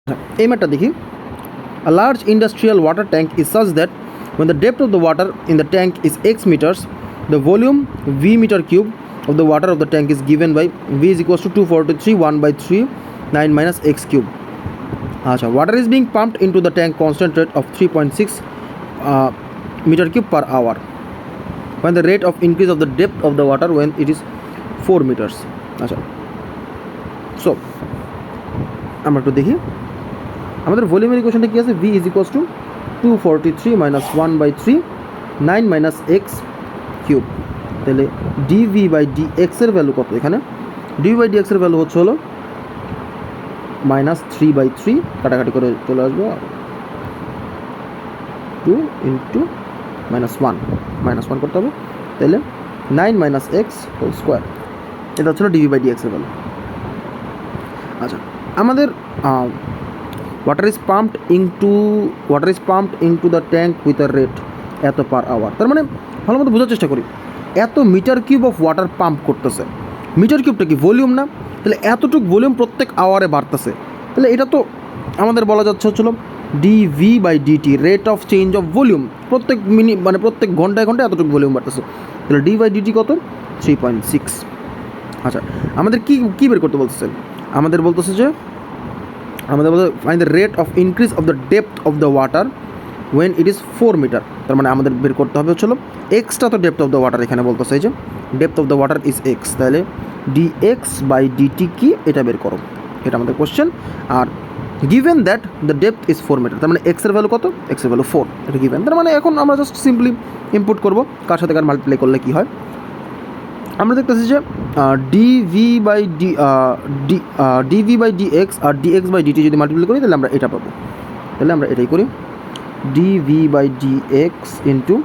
এই ম্যাটটা দেখি। A large industrial water tank is such that when the depth of the water in the tank is x meters, the volume v meter cube of the water of the tank is given by v is equals to 243 1 by 3 9 minus x cube. Water is being pumped into the tank constant rate of 3.6 meter cube per hour. When the rate of increase of the depth of the water when it is 4 meters. So আমরা একটু দেখি আমাদের ভলিউমের ইকুয়েশনটা কি আছে, v is equals to 243 minus 1 by 3 9 minus x cube. তাহলে dv by ডিএক্সের value কত? এখানে ডিভি বাই ডিএক্সের ভ্যালু হচ্ছে হলো -3/3, কাটাকাটি করে চলে আসবে 2 ইন্টু -1 করতে হবে। তাহলে 9 মাইনাস এক্স হোল স্কোয়ার, এটা হচ্ছিল ডিভি বাই ডিএক্সের ভ্যালু। আচ্ছা, আমাদের water is pumped into the tank with a rate এত পার আওয়ার। তার মানে ভালো মতো বোঝার চেষ্টা করি, এত metre cube of water pump করতেছে। মিটার কিউবটা কি ভলিউম না? তাহলে এতটুকু ভলিউম প্রত্যেক আওয়ারে বাড়তেছে। তাহলে এটা তো আমাদের বলা যাচ্ছে হচ্ছিল dv by dt, rate of change of volume. প্রত্যেক মিনিট মানে প্রত্যেক ঘন্টায় এতটুকু ভলিউম বাড়তেছে। তাহলে ডি বাই ডিটি কত? 3.6। আচ্ছা, আমাদের কি বের করতে বলতেছে? আমাদের বলতেছে find the rate of increase of the depth of the water when it is 4 metre. তার মানে আমাদের বের করতে হবে হচ্ছিল এক্সটা, তো ডেপথ অফ দ্য ওয়াটার এখানে বলতেছে যে depth of the water is x. তাহলে ডিএক্স বাই ডিটি কি, এটা বের করো, এটা আমাদের কোশ্চেন। আর given that the depth is 4 metre, তার মানে এক্সের ভ্যালু কত? এক্সের ভ্যালু 4, এটা গিভেন। তার মানে এখন আমরা জাস্ট সিম্পলি ইনপুট করবো কার সাথে কার মাল্টিপ্লাই করলে কী হয়। আমরা দেখতেছি যে ডিভি বাই ডিএক্স আর ডিএক্স বাই ডিটি যদি মাল্টিপ্লাই করি তাহলে আমরা এটা পাবো। তাহলে আমরা এটাই করি, dv by dx into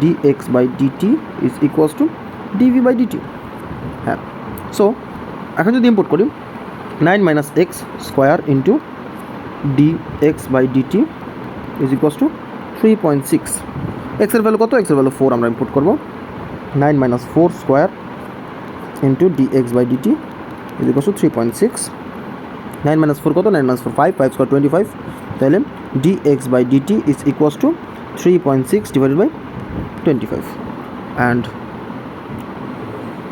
dx by dt is equals to dv by dt. হ্যাঁ, সো এখন যদি ইম্পোর্ট করি 9 minus x square into dx by dt is equals to 3.6। এক্সের ভ্যালু কত? এক্সের ভ্যালু 4 আমরা ইম্পোর্ট করবো। 9 minus 4 square into dx by dt is equals to 3.6। 9 minus 4 কত? 9 মাইনাস 4 5 স্কোয়ার 25। তাহলে dx by dt is equals to 3.6 divided by 25। And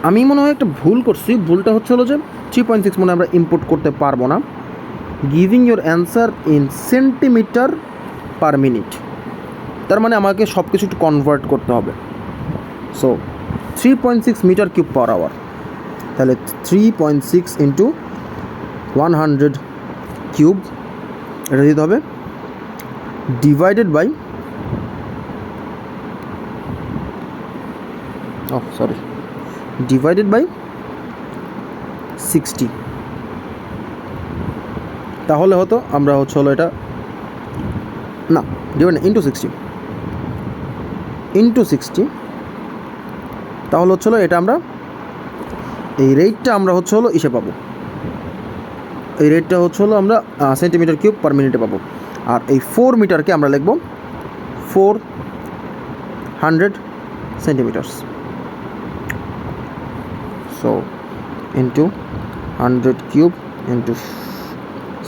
আমি মনে হয় একটা ভুল করছি। ভুলটা হচ্ছে হলো যে 3.6 মনে আমরা ইম্পোর্ট করতে পারবো না। Giving your answer in centimetre per minute, তার মানে আমাকে সব কিছু একটু কনভার্ট করতে হবে। So 3.6 metre cube per hour, তাহলে 3.6 ইন্টু 100 কিউব, এটা দিতে হবে ডিভাইডেড বাই ডিভাইডেড বাই 60। তাহলে হতো আমরা হলো এটা না ডিভাইড ইন্টু 60 তাহলে হচ্ছিল এটা আমরা এই রেটটা আমরা হলো ইসে পাবো। এই রেটটা হলো আমরা সেন্টিমিটার কিউব পার মিনিটে পাবো। আর এই 4 মিটারকে আমরা লিখব 400 centimetres. So into 100 cube into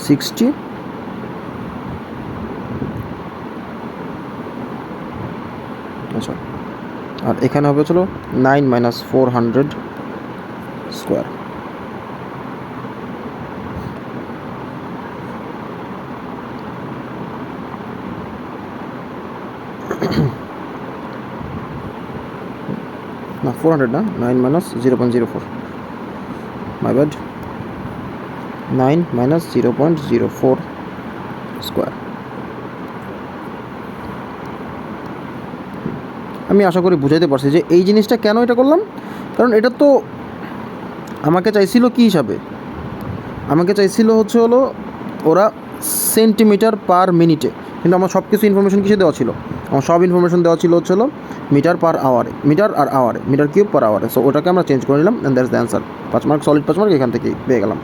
60, আচ্ছা, আর এখানে হবে চলো 9 মাইনাস 400 স্কোয়ার। না 400 না, 9 minus 0.04, my bad, 9 minus 0.04 square. আমি আশা করি বুঝাইতে পারছি যে এই জিনিসটা কেন এটা করলাম। কারণ এটা তো আমাকে চাইছিল কী হিসাবে, আমাকে চাইছিল হলো ওরা সেন্টিমিটার পার মিনিটে, কিন্তু আমার সব কিছু ইনফরমেশন কিছু দেওয়া ছিল, আমার সব ইনফরমেশন দেওয়া ছিল হলো মিটার পার আওয়ারে, মিটার আর আওয়ারে, মিটার কিউব পার আওয়ারে। সো ওটাকে আমরা চেঞ্জ করে নিলাম, and that's the answer. 5 mark, solid 5 mark এখান থেকেই পেয়ে গেলাম।